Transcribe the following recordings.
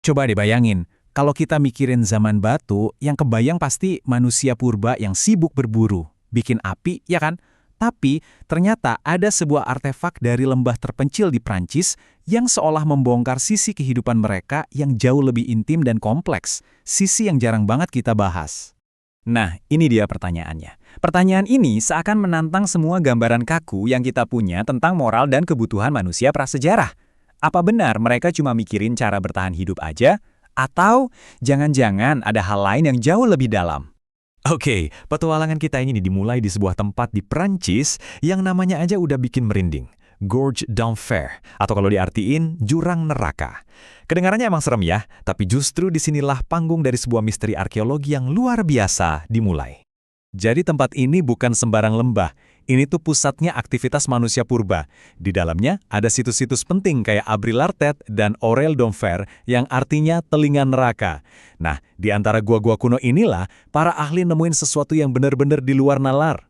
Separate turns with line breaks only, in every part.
Coba deh bayangin, kalau kita mikirin zaman batu, yang kebayang pasti manusia purba yang sibuk berburu, bikin api, ya kan? Tapi ternyata ada sebuah artefak dari lembah terpencil di Prancis yang seolah membongkar sisi kehidupan mereka yang jauh lebih intim dan kompleks, sisi yang jarang banget kita bahas. Nah, ini dia pertanyaannya. Pertanyaan ini seakan menantang semua gambaran kaku yang kita punya tentang moral dan kebutuhan manusia prasejarah. Apa benar mereka cuma mikirin cara bertahan hidup aja? Atau jangan-jangan ada hal lain yang jauh lebih dalam? Oke, petualangan kita ini dimulai di sebuah tempat di Prancis yang namanya aja udah bikin merinding. Gorge d'Enfer, atau kalau diartiin, jurang neraka. Kedengarannya emang serem ya, tapi justru disinilah panggung dari sebuah misteri arkeologi yang luar biasa dimulai. Jadi tempat ini bukan sembarang lembah, ini tuh pusatnya aktivitas manusia purba. Di dalamnya ada situs-situs penting kayak Abri-Lartet dan Aurel d'Enfer yang artinya telinga neraka. Nah, di antara gua-gua kuno inilah para ahli nemuin sesuatu yang benar-benar di luar nalar.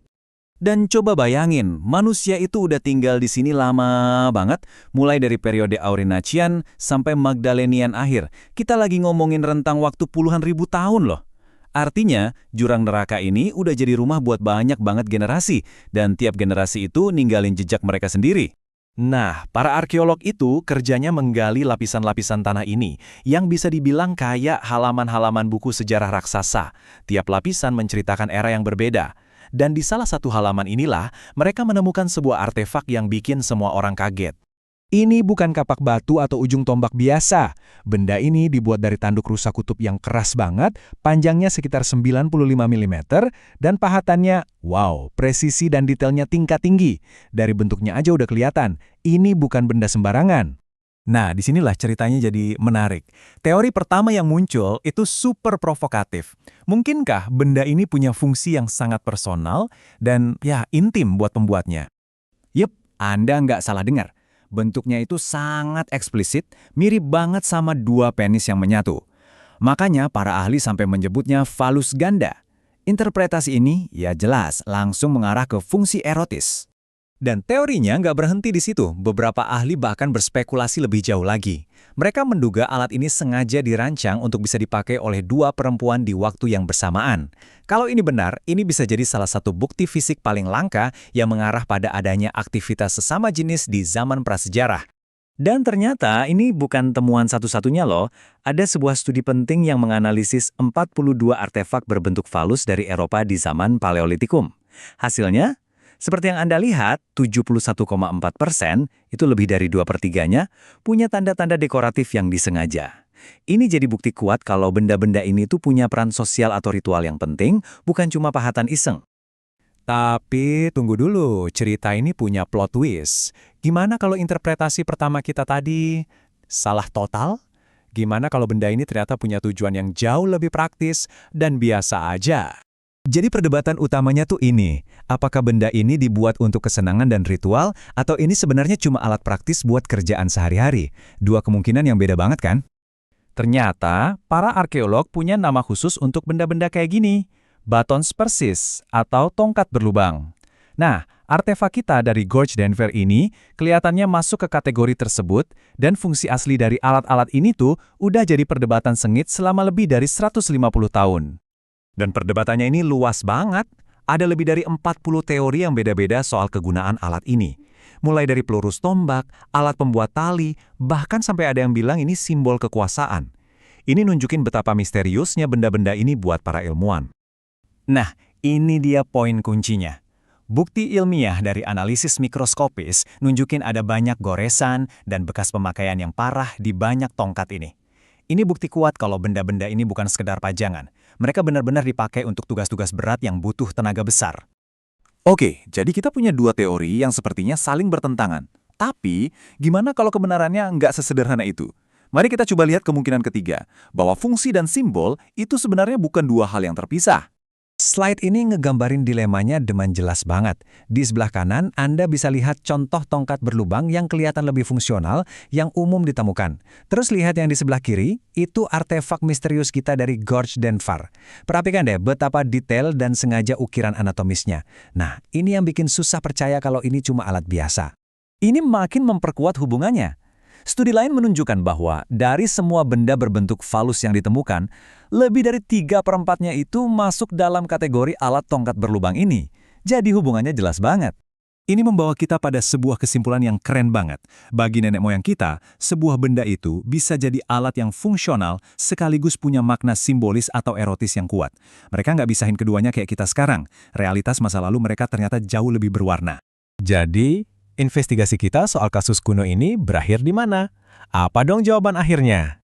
Dan coba bayangin, manusia itu udah tinggal di sini lama banget, mulai dari periode Aurignacian sampai Magdalenian akhir. Kita lagi ngomongin rentang waktu puluhan ribu tahun loh. Artinya, jurang neraka ini udah jadi rumah buat banyak banget generasi, dan tiap generasi itu ninggalin jejak mereka sendiri. Nah, para arkeolog itu kerjanya menggali lapisan-lapisan tanah ini, yang bisa dibilang kayak halaman-halaman buku sejarah raksasa. Tiap lapisan menceritakan era yang berbeda. Dan di salah satu halaman inilah, mereka menemukan sebuah artefak yang bikin semua orang kaget. Ini bukan kapak batu atau ujung tombak biasa. Benda ini dibuat dari tanduk rusa kutub yang keras banget, panjangnya sekitar 95 mm, dan pahatannya, wow, presisi dan detailnya tingkat tinggi. Dari bentuknya aja udah kelihatan, ini bukan benda sembarangan. Nah, disinilah ceritanya jadi menarik. Teori pertama yang muncul itu super provokatif. Mungkinkah benda ini punya fungsi yang sangat personal dan ya intim buat pembuatnya? Yep, Anda nggak salah dengar. Bentuknya itu sangat eksplisit, mirip banget sama dua penis yang menyatu. Makanya para ahli sampai menyebutnya falus ganda. Interpretasi ini, ya jelas, langsung mengarah ke fungsi erotis. Dan teorinya nggak berhenti di situ, beberapa ahli bahkan berspekulasi lebih jauh lagi. Mereka menduga alat ini sengaja dirancang untuk bisa dipakai oleh dua perempuan di waktu yang bersamaan. Kalau ini benar, ini bisa jadi salah satu bukti fisik paling langka yang mengarah pada adanya aktivitas sesama jenis di zaman prasejarah. Dan ternyata ini bukan temuan satu-satunya loh. Ada sebuah studi penting yang menganalisis 42 artefak berbentuk falus dari Eropa di zaman Paleolitikum. Hasilnya, seperti yang Anda lihat, 71,4%, itu lebih dari 2/3-nya, punya tanda-tanda dekoratif yang disengaja. Ini jadi bukti kuat kalau benda-benda ini tuh punya peran sosial atau ritual yang penting, bukan cuma pahatan iseng. Tapi tunggu dulu, cerita ini punya plot twist. Gimana kalau interpretasi pertama kita tadi salah total? Gimana kalau benda ini ternyata punya tujuan yang jauh lebih praktis dan biasa aja? Jadi perdebatan utamanya tuh ini, apakah benda ini dibuat untuk kesenangan dan ritual, atau ini sebenarnya cuma alat praktis buat kerjaan sehari-hari? Dua kemungkinan yang beda banget kan? Ternyata, para arkeolog punya nama khusus untuk benda-benda kayak gini, batons persis atau tongkat berlubang. Nah, artefak kita dari Gorge d'Enfer ini kelihatannya masuk ke kategori tersebut, dan fungsi asli dari alat-alat ini tuh udah jadi perdebatan sengit selama lebih dari 150 tahun. Dan perdebatannya ini luas banget. Ada lebih dari 40 teori yang beda-beda soal kegunaan alat ini. Mulai dari pelurus tombak, alat pembuat tali, bahkan sampai ada yang bilang ini simbol kekuasaan. Ini nunjukin betapa misteriusnya benda-benda ini buat para ilmuwan. Nah, ini dia poin kuncinya. Bukti ilmiah dari analisis mikroskopis nunjukin ada banyak goresan dan bekas pemakaian yang parah di banyak tongkat ini. Ini bukti kuat kalau benda-benda ini bukan sekedar pajangan. Mereka benar-benar dipakai untuk tugas-tugas berat yang butuh tenaga besar. Oke, jadi kita punya dua teori yang sepertinya saling bertentangan. Tapi, gimana kalau kebenarannya nggak sesederhana itu? Mari kita coba lihat kemungkinan ketiga, bahwa fungsi dan simbol itu sebenarnya bukan dua hal yang terpisah. Slide ini ngegambarin dilemanya dengan jelas banget. Di sebelah kanan, Anda bisa lihat contoh tongkat berlubang yang kelihatan lebih fungsional, yang umum ditemukan. Terus lihat yang di sebelah kiri, itu artefak misterius kita dari Gorge d'Enfer. Perhatikan deh betapa detail dan sengaja ukiran anatomisnya. Nah, ini yang bikin susah percaya kalau ini cuma alat biasa. Ini makin memperkuat hubungannya.
Studi lain menunjukkan bahwa dari semua benda berbentuk falus yang ditemukan, lebih dari 3/4-nya itu masuk dalam kategori alat tongkat berlubang ini. Jadi hubungannya jelas banget.
Ini membawa kita pada sebuah kesimpulan yang keren banget. Bagi nenek moyang kita, sebuah benda itu bisa jadi alat yang fungsional sekaligus punya makna simbolis atau erotis yang kuat. Mereka nggak bisain keduanya kayak kita sekarang. Realitas masa lalu mereka ternyata jauh lebih berwarna.
Jadi, investigasi kita soal kasus kuno ini berakhir di mana? Apa dong jawaban akhirnya?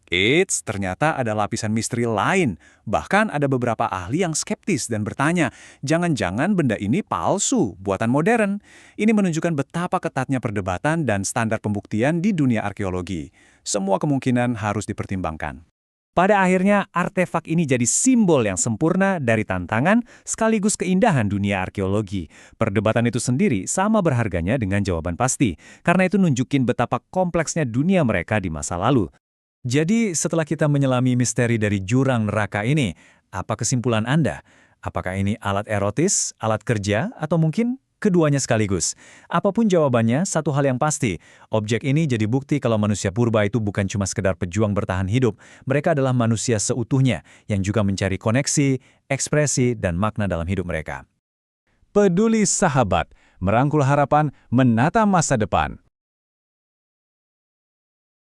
Ternyata ada lapisan misteri lain. Bahkan ada beberapa ahli yang skeptis dan bertanya, jangan-jangan benda ini palsu, buatan modern. Ini menunjukkan betapa ketatnya perdebatan dan standar pembuktian di dunia arkeologi. Semua kemungkinan harus dipertimbangkan. Pada akhirnya, artefak ini jadi simbol yang sempurna dari tantangan sekaligus keindahan dunia arkeologi. Perdebatan itu sendiri sama berharganya dengan jawaban pasti, karena itu nunjukin betapa kompleksnya dunia mereka di masa lalu. Jadi, setelah kita menyelami misteri dari jurang neraka ini, apa kesimpulan Anda? Apakah ini alat erotis, alat kerja, atau mungkin keduanya sekaligus? Apapun jawabannya, satu hal yang pasti, objek ini jadi bukti kalau manusia purba itu bukan cuma sekedar pejuang bertahan hidup, mereka adalah manusia seutuhnya yang juga mencari koneksi, ekspresi, dan makna dalam hidup mereka.
Peduli Sahabat, merangkul harapan, menata masa depan.